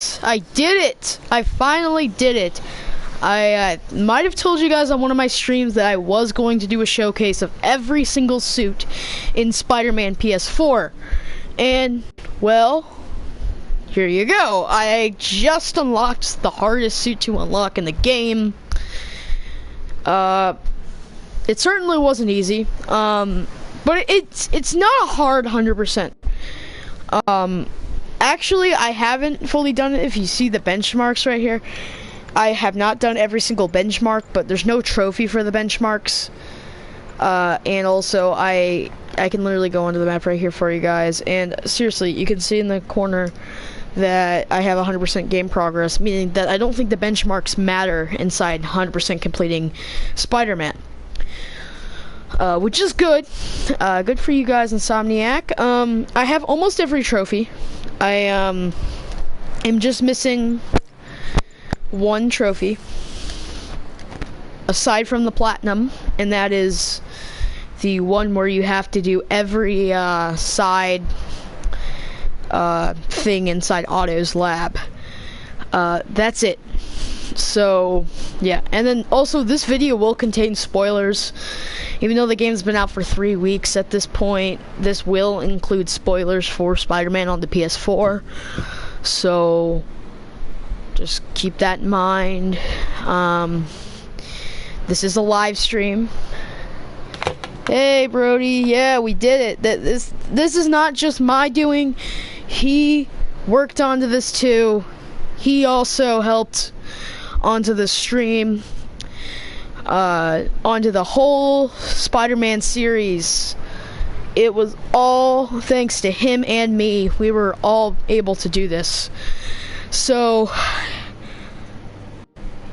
I did it! I finally did it. I might have told you guys on one of my streams that I was going to do a showcase of every single suit in Spider-Man PS4. And, well, here you go. I just unlocked the hardest suit to unlock in the game. It certainly wasn't easy. But it's not a hard 100%. Actually, I haven't fully done it. If you see the benchmarks right here, I have not done every single benchmark, but there's no trophy for the benchmarks. And also, I can literally go onto the map right here for you guys. And seriously, you can see in the corner that I have 100% game progress, meaning that I don't think the benchmarks matter inside 100% completing Spider-Man. Which is good. Good for you guys, Insomniac. I have almost every trophy. I am just missing one trophy, aside from the platinum, and that is the one where you have to do every side thing inside Otto's lab. That's it. So yeah, and then also this video will contain spoilers. Even though the game's been out for 3 weeks at this point, this will include spoilers for Spider-Man on the PS4. So just keep that in mind. This is a live stream. Hey Brody, yeah, we did it. This is not just my doing. He worked onto this too. He also helped onto the stream, onto the whole Spider-Man series. It was all thanks to him and me. We were all able to do this. So,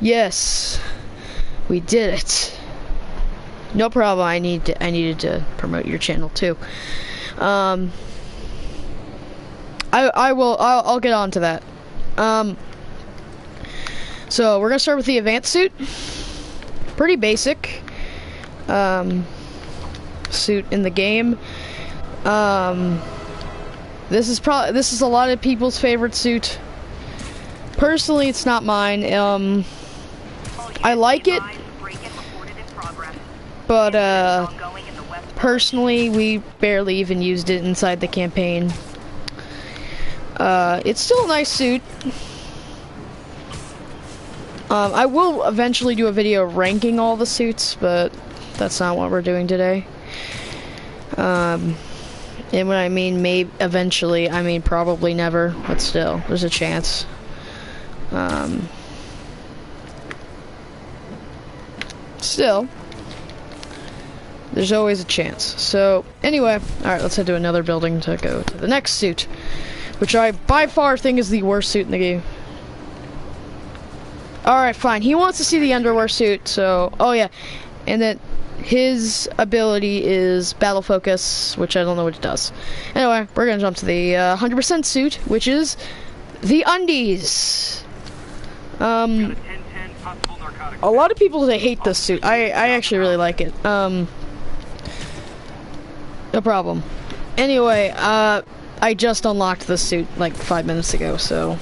yes, we did it. No problem. I needed to promote your channel too. I'll get on to that. So we're gonna start with the advanced suit. Pretty basic suit in the game. This is a lot of people's favorite suit. Personally, it's not mine. I like it, but personally, we barely even used it inside the campaign. It's still a nice suit. I will eventually do a video ranking all the suits, but that's not what we're doing today. And when I mean maybe eventually, I mean probably never, but still, there's a chance. Still, there's always a chance. So, anyway, alright, let's head to another building to go to the next suit, which I by far think is the worst suit in the game. Alright, fine. He wants to see the underwear suit, so... Oh, yeah. And then his ability is battle focus, which I don't know what it does. Anyway, we're gonna jump to the 100% suit, which is the undies. A lot of people, they hate this suit. I actually really like it. No problem. Anyway, I just unlocked this suit like 5 minutes ago, so...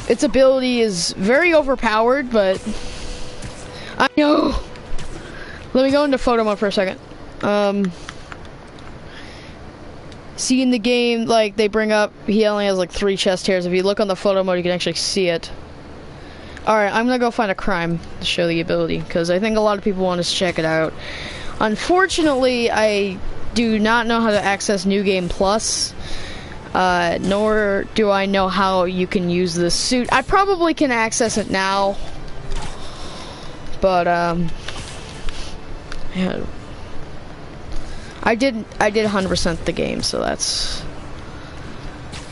its ability is very overpowered, but I know. Let me go into photo mode for a second. See in the game, like they bring up, he only has like 3 chest hairs. If you look on the photo mode, you can actually see it. Alright, I'm gonna go find a crime to show the ability, because I think a lot of people want to check it out. Unfortunately, I do not know how to access New Game Plus. Nor do I know how you can use this suit. I probably can access it now, but yeah, I did 100% the game, so that's,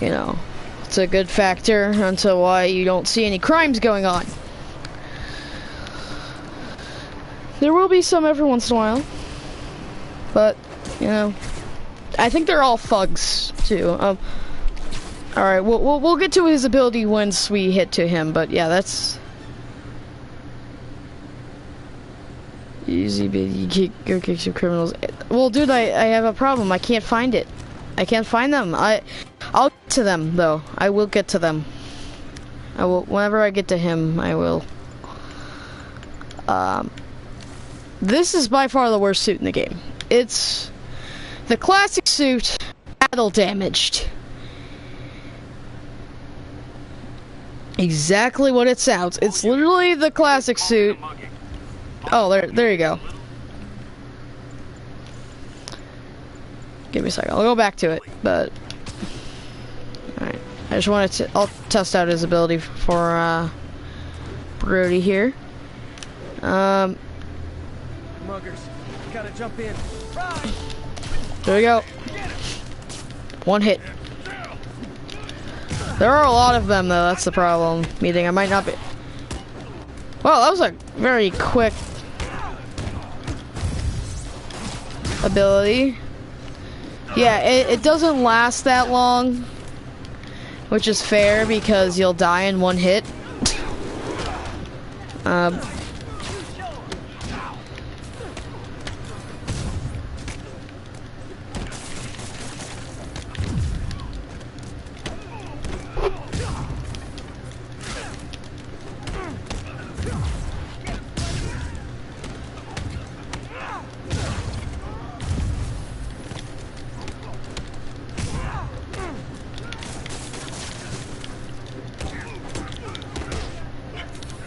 you know, it's a good factor until why you don't see any crimes going on. There will be some every once in a while, but you know, I think they're all thugs too. All right, we'll get to his ability once we hit to him, but yeah, that's easy. You go kick some criminals. Well, dude, I have a problem. I can't find it. I can't find them. I'll get to them, though. I will get to them. I will, whenever I get to him, I will. This is by far the worst suit in the game. It's the classic suit, battle damaged. Exactly what it sounds. It's literally the classic suit. Oh, there you go. Give me a second. I'll go back to it, but alright. I just wanted to. I'll test out his ability for Brody here. Muggers, gotta jump in. There we go. One hit. There are a lot of them, though. That's the problem. Meaning I might not be. Well, that was a very quick ability. Yeah, it doesn't last that long, which is fair because you'll die in one hit.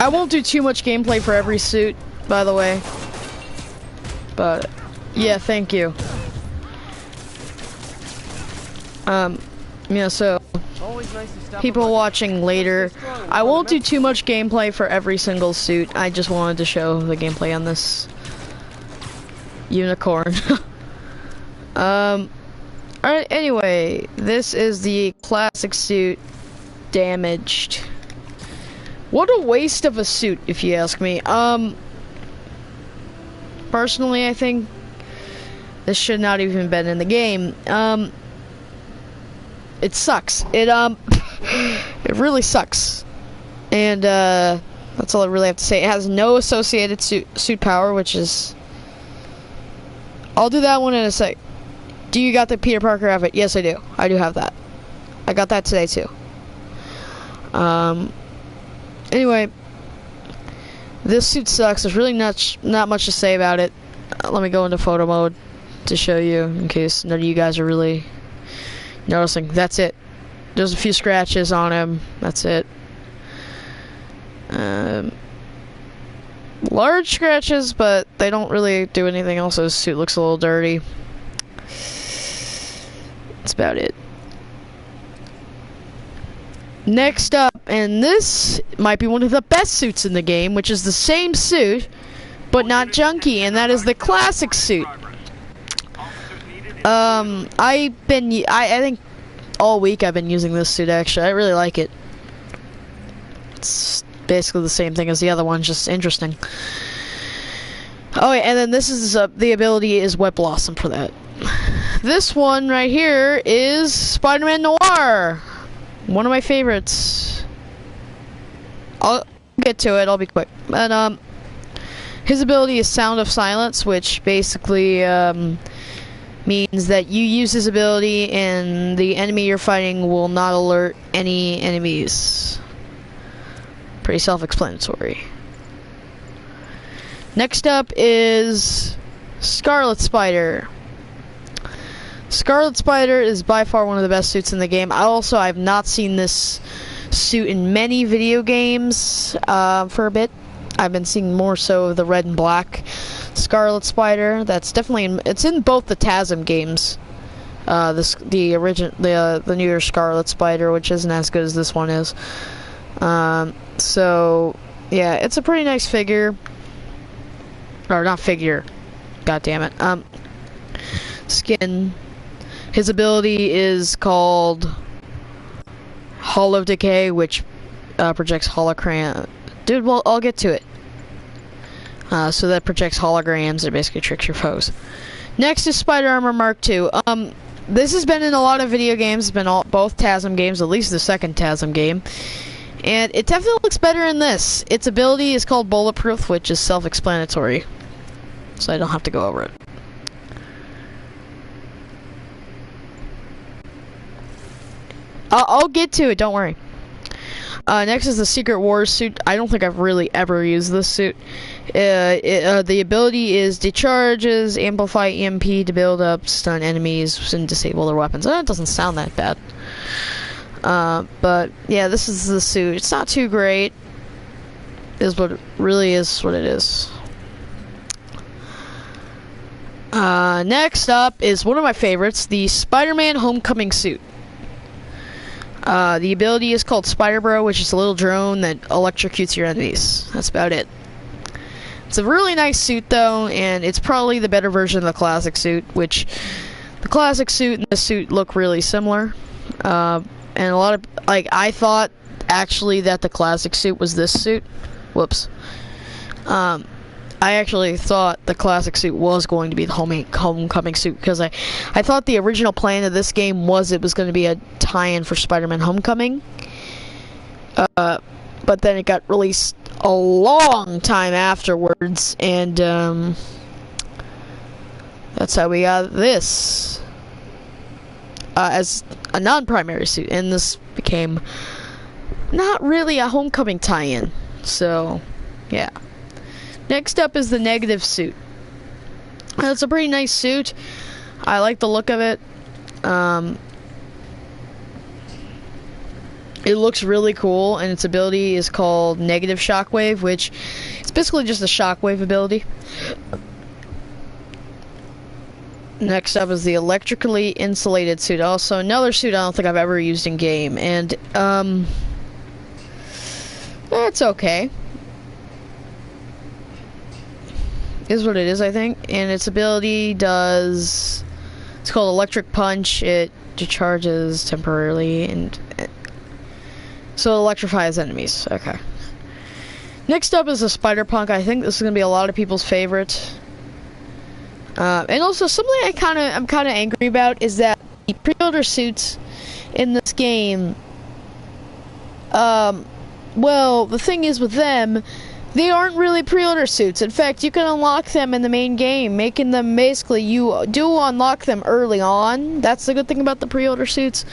I won't do too much gameplay for every suit, by the way. But, yeah, thank you. Yeah, so, people watching later, I won't do too much gameplay for every single suit. I just wanted to show the gameplay on this unicorn. Alright, anyway, this is the classic suit, damaged. What a waste of a suit, if you ask me. Personally, I think this should not even been in the game. It sucks. It really sucks. And, that's all I really have to say. It has no associated suit power, which is... I'll do that one in a sec. Do you got the Peter Parker outfit? Yes, I do. I do have that. I got that today, too. Anyway, this suit sucks. There's really not much to say about it. Let me go into photo mode to show you, in case none of you guys are really noticing. That's it. There's a few scratches on him. That's it. Large scratches, but they don't really do anything else. His suit looks a little dirty. That's about it. Next up, and this might be one of the best suits in the game, which is the same suit, but not junky, and that is the classic suit. I think all week I've been using this suit, actually. I really like it. It's basically the same thing as the other one, just interesting. Oh, yeah, and then this is, the ability is Web Blossom for that. This one right here is Spider-Man Noir. One of my favorites. I'll get to it, I'll be quick. But, his ability is Sound of Silence, which basically, means that you use his ability and the enemy you're fighting will not alert any enemies. Pretty self-explanatory. Next up is Scarlet Spider. Scarlet Spider is by far one of the best suits in the game. I've not seen this suit in many video games for a bit. I've been seeing more so of the red and black Scarlet Spider. That's definitely it's in both the TASM games. The newer Scarlet Spider, which isn't as good as this one is. So yeah, it's a pretty nice figure. Or not figure. God damn it. Skin. His ability is called Hollow Decay, which projects hologram. Dude, well, I'll get to it. So that projects holograms. It basically tricks your foes. Next is Spider Armor Mark II. This has been in a lot of video games. It's been both TASM games, at least the second TASM game. And it definitely looks better in this. Its ability is called Bulletproof, which is self-explanatory. So I don't have to go over it. I'll get to it, don't worry. Next is the Secret Wars suit. I don't think I've really ever used this suit. The ability is decharges, amplify EMP to build up, stun enemies, and disable their weapons. It doesn't sound that bad. But yeah, this is the suit. It's not too great. Really is what it is. Next up is one of my favorites, the Spider-Man Homecoming suit. The ability is called Spider Bro, which is a little drone that electrocutes your enemies. That's about it. It's a really nice suit though, and it's probably the better version of the classic suit, which the classic suit and the suit look really similar. And a lot of, like, I thought actually that the classic suit was this suit. Whoops. I actually thought the classic suit was going to be the homecoming suit, because I thought the original plan of this game was it was going to be a tie-in for Spider-Man Homecoming. But then it got released a long time afterwards, and that's how we got this as a non-primary suit, and this became not really a Homecoming tie-in. So, yeah. Next up is the negative suit. It's a pretty nice suit. I like the look of it. It looks really cool, and its ability is called Negative Shockwave, which it's basically just a shockwave ability. Next up is the electrically insulated suit. Also, another suit I don't think I've ever used in game, and it's okay. Is what it is, I think. And its ability does, it's called Electric Punch. It decharges temporarily, and so it electrifies enemies. Okay. Next up is a Spider Punk. I think this is gonna be a lot of people's favorite. And also something I'm kind of angry about is that the pre-order suits in this game. Well, the thing is with them, they aren't really pre-order suits. In fact, you can unlock them in the main game, making them basically, you do unlock them early on. That's the good thing about the pre-order suits.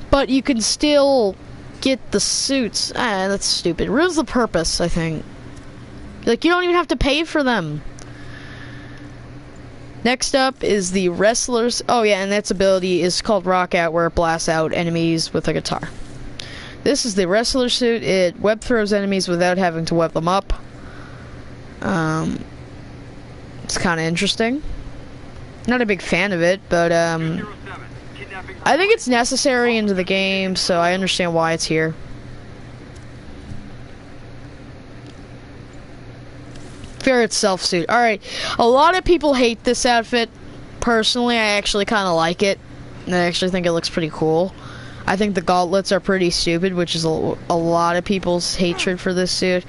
But you can still get the suits. That's stupid. It ruins the purpose, I think. Like, you don't even have to pay for them. Next up is the Wrestler's. Oh yeah, and its ability is called Rock Out, where it blasts out enemies with a guitar. This is the Wrestler suit. It web throws enemies without having to web them up. It's kind of interesting. Not a big fan of it, but I think it's necessary into the game, so I understand why it's here. Ferret Self suit. Alright, a lot of people hate this outfit. Personally, I actually kind of like it. I actually think it looks pretty cool. I think the gauntlets are pretty stupid, which is a lot of people's hatred for this suit.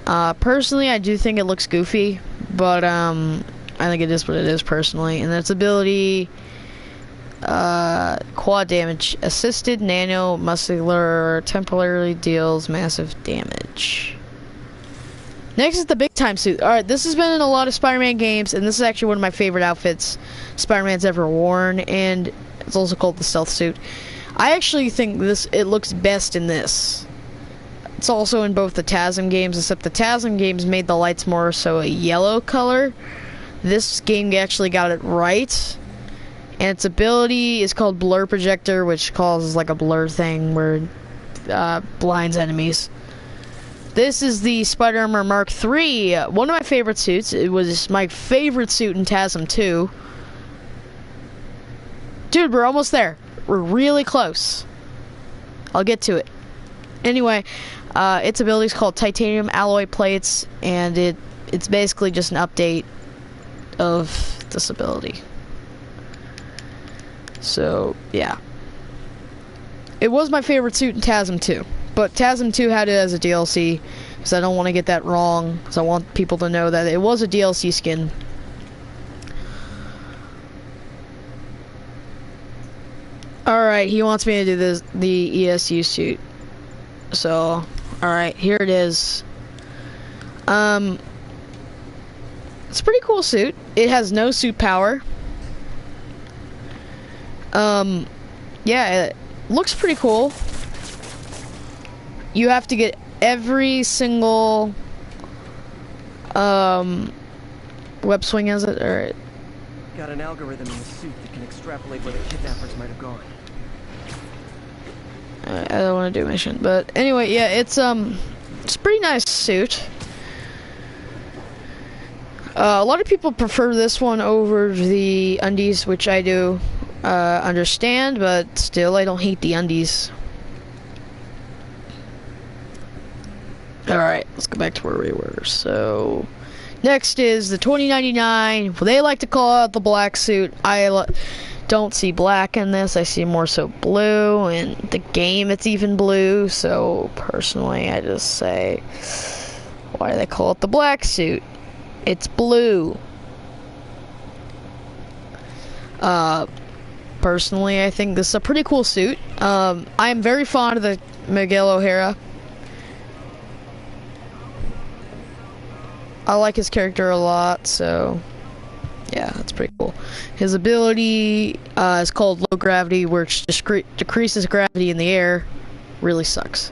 Personally, I do think it looks goofy, but I think it is what it is personally. And its ability, quad damage, assisted nano muscular, temporarily deals massive damage. Next is the big time suit. Alright, this has been in a lot of Spider-Man games, and this is actually one of my favorite outfits Spider-Man's ever worn, and it's also called the stealth suit. I actually think it looks best in this. It's also in both the TASM games, except the TASM games made the lights more so a yellow color. This game actually got it right. And its ability is called Blur Projector, which causes like a blur thing where it blinds enemies. This is the Spider Armor Mark III, one of my favorite suits. It was my favorite suit in TASM 2. Dude, we're almost there. We're really close. I'll get to it. Anyway, its ability is called Titanium Alloy Plates, and it's basically just an update of this ability. So, yeah. It was my favorite suit in TASM 2. But TASM 2 had it as a DLC, because I don't want to get that wrong, because I want people to know that it was a DLC skin. Alright, he wants me to do the ESU suit. So, alright, here it is. It's a pretty cool suit. It has no suit power. Yeah, looks pretty cool. You have to get every single web swing, is it? Alright. Got an algorithm in the suit that can extrapolate where the kidnappers might have gone. I don't want to do mission, but anyway, yeah, it's a pretty nice suit. A lot of people prefer this one over the undies, which I do understand, but still, I don't hate the undies. Alright, let's go back to where we were. So, next is the 2099. They like to call it the black suit. I don't see black in this. I see more so blue. In the game, it's even blue. So, personally, I just say, why do they call it the black suit? It's blue. Personally, I think this is a pretty cool suit. I am very fond of the Miguel O'Hara. I like his character a lot, so yeah, that's pretty cool. His ability is called low gravity, which decreases gravity in the air. Really sucks.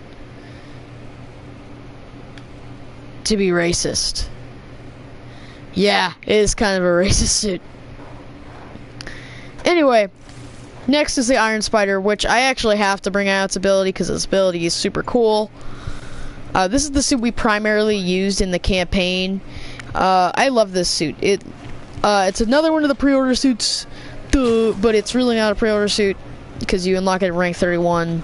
To be racist. Yeah, it is kind of a racist suit. Anyway, next is the Iron Spider, which I actually have to bring out its ability because its ability is super cool. This is the suit we primarily used in the campaign. I love this suit. It's another one of the pre-order suits, but it's really not a pre-order suit because you unlock it at rank 31.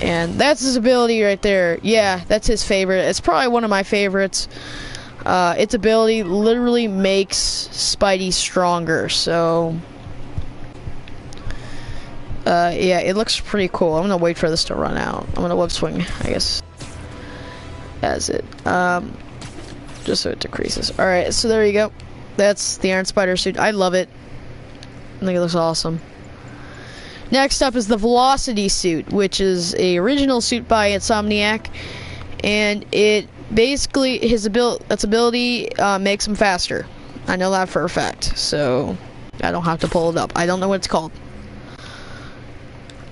And that's his ability right there. Yeah, that's his favorite. It's probably one of my favorites. Its ability literally makes Spidey stronger, so yeah, it looks pretty cool. I'm gonna wait for this to run out. I'm gonna web swing, I guess, as it just so it decreases. Alright, so there you go. That's the Iron Spider suit. I love it. I think it looks awesome. Next up is the Velocity suit, which is a original suit by Insomniac, and it basically its ability makes him faster. I know that for a fact, so I don't have to pull it up. I don't know what it's called.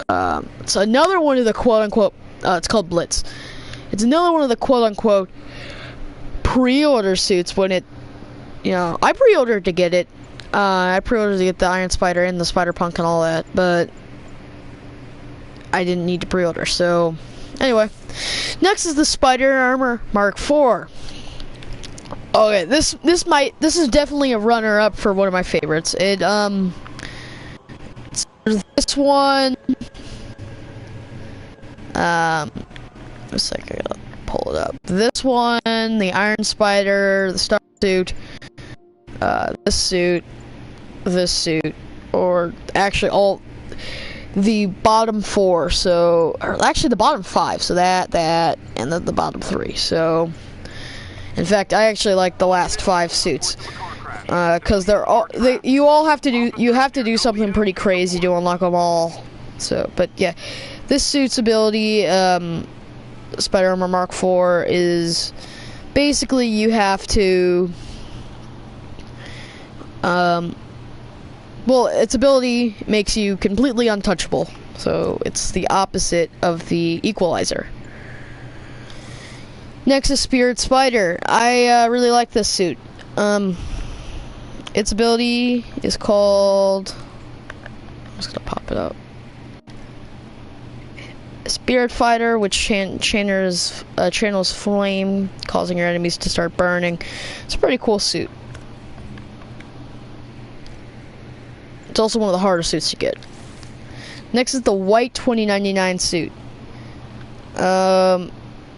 It's another one of the quote-unquote, it's called Blitz. It's another one of the quote-unquote pre-order suits when it, you know, I pre-ordered to get it. I pre-ordered to get the Iron Spider and the Spider-Punk and all that, but I didn't need to pre-order, so anyway. Next is the Spider Armor Mark IV. Okay, this is definitely a runner-up for one of my favorites. This one, a second, I gotta pull it up. This one, the Iron Spider, the Star Suit, this suit, or actually all the bottom four. So, or actually the bottom five. So that, and then the bottom three. So, in fact, I actually like the last 5 suits. Because you have to do something pretty crazy to unlock them all. So, but yeah, this suit's ability, Spider Armor Mark IV, is basically you have to, well, its ability makes you completely untouchable. So it's the opposite of the Equalizer. Next is Spirit Spider. I really like this suit. Its ability is called, I'm just gonna pop it up, Spirit Fighter, which channels flame, causing your enemies to start burning. It's a pretty cool suit. It's also one of the harder suits to get. Next is the white 2099 suit.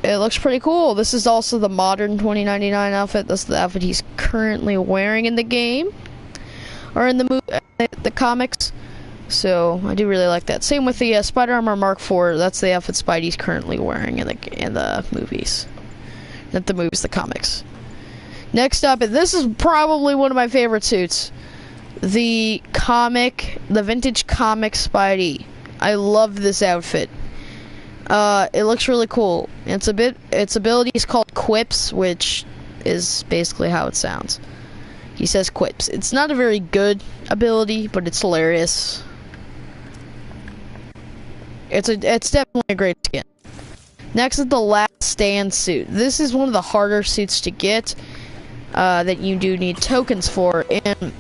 It looks pretty cool. This is also the modern 2099 outfit. That's the outfit he's currently wearing in the game, or in the the comics. So I do really like that. Same with the Spider Armor Mark IV. That's the outfit Spidey's currently wearing in the movies. Not the movies, the comics. Next up, and this is probably one of my favorite suits, the vintage comic Spidey. I love this outfit. It looks really cool. Its ability is called Quips, which is basically how it sounds. He says quips. It's not a very good ability, but it's hilarious. It's definitely a great skin. Next is the Last Stand suit. This is one of the harder suits to get that you do need tokens for, and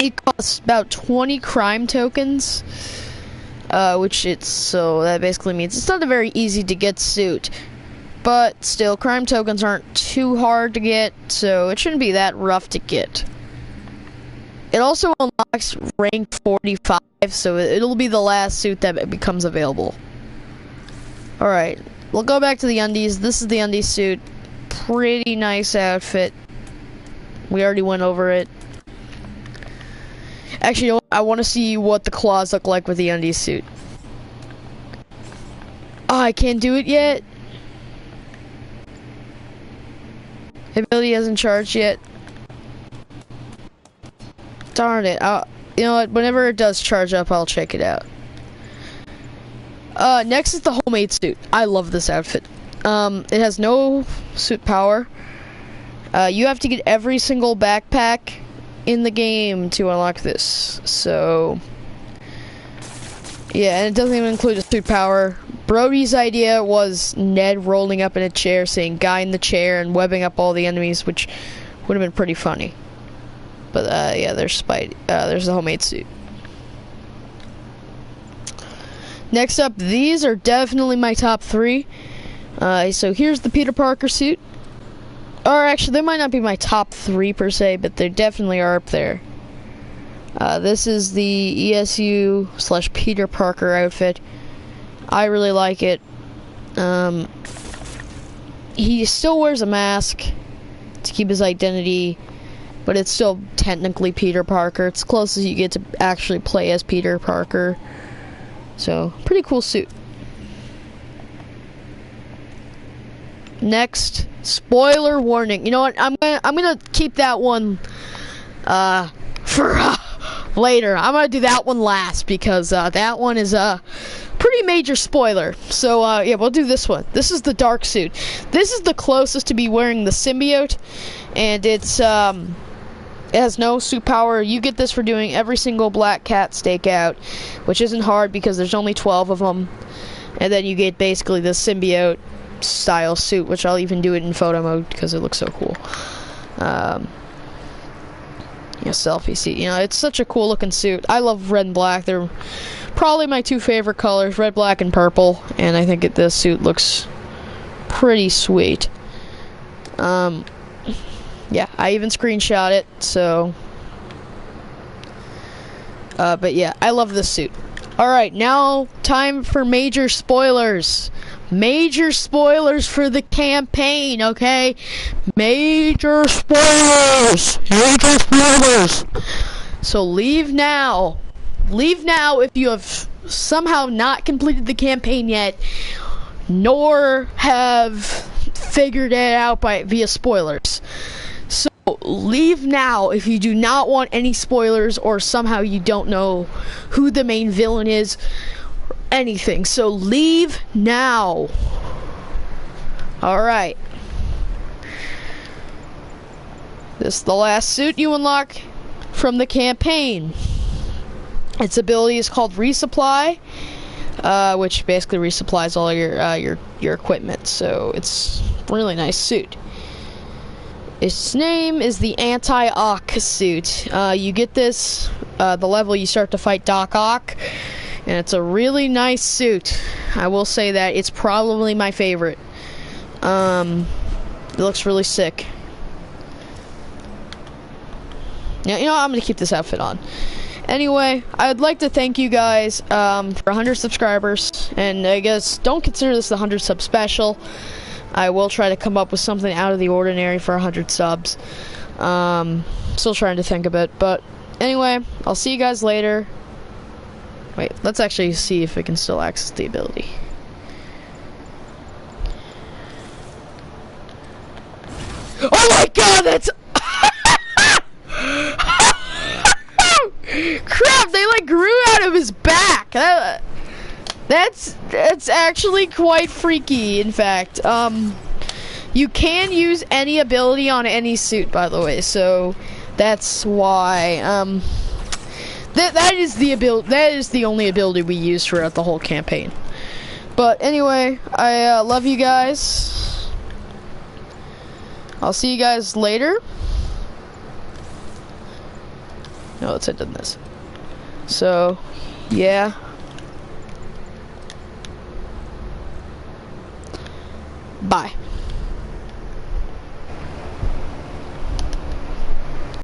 it costs about 20 crime tokens, so that basically means it's not a very easy to get suit. But still, crime tokens aren't too hard to get, so it shouldn't be that rough to get. It also unlocks rank 45, so it'll be the last suit that becomes available. Alright, we'll go back to the undies. This is the undies suit. Pretty nice outfit. We already went over it. Actually, you know what? I want to see what the claws look like with the undies suit. Oh, I can't do it yet. Ability hasn't charged yet. Darn it. You know what? Whenever it does charge up, I'll check it out. Next is the homemade suit. I love this outfit. It has no suit power. You have to get every single backpack in the game to unlock this. So, yeah, and it doesn't even include a suit power. Brody's idea was Ned rolling up in a chair saying "guy in the chair" and webbing up all the enemies, which would have been pretty funny. But yeah, there's the homemade suit. Next up, these are definitely my top 3. So here's the Peter Parker suit. Or actually, they might not be my top 3 per se, but they definitely are up there. This is the ESU/Peter Parker outfit. I really like it. He still wears a mask to keep his identity, but it's still technically Peter Parker. It's close as you get to actually play as Peter Parker. So, pretty cool suit. Next, spoiler warning. You know what? I'm gonna keep that one for later. I'm gonna do that one last because that one is a pretty major spoiler. So yeah, we'll do this one. This is the dark suit. This is the closest to be wearing the symbiote, and it has no suit power. You get this for doing every single Black Cat stakeout, which isn't hard because there's only 12 of them, and then you get basically the symbiote style suit, which I'll even do it in photo mode because it looks so cool. Yeah, selfie seat. You know, it's such a cool looking suit. I love red and black. They're probably my 2 favorite colors, red, black, and purple. And I think this suit looks pretty sweet. Yeah, I even screenshot it. So, but yeah, I love this suit. All right, now time for major spoilers. Major spoilers for the campaign, okay? Major spoilers! Major spoilers! So leave now. Leave now if you have somehow not completed the campaign yet, nor have figured it out via spoilers. So leave now if you do not want any spoilers or somehow you don't know who the main villain is. Anything. So leave now. Alright. This is the last suit you unlock from the campaign. Its ability is called Resupply, which basically resupplies all your equipment. So it's a really nice suit. Its name is the Anti-Ock suit. You get this the level you start to fight Doc Ock. And it's a really nice suit. I will say that. It's probably my favorite. It looks really sick. Yeah, you know, I'm going to keep this outfit on. Anyway, I'd like to thank you guys for 100 subscribers. And I guess don't consider this the 100 sub special. I will try to come up with something out of the ordinary for 100 subs. Still trying to think of it. But anyway, I'll see you guys later. Wait, let's actually see if we can still access the ability. Oh my god, that's... Crap, they like grew out of his back. That's actually quite freaky, in fact. You can use any ability on any suit, by the way, so that's why, that is the only ability we use throughout the whole campaign. But anyway, I love you guys. I'll see you guys later. No, let's hit this. So, yeah. Bye.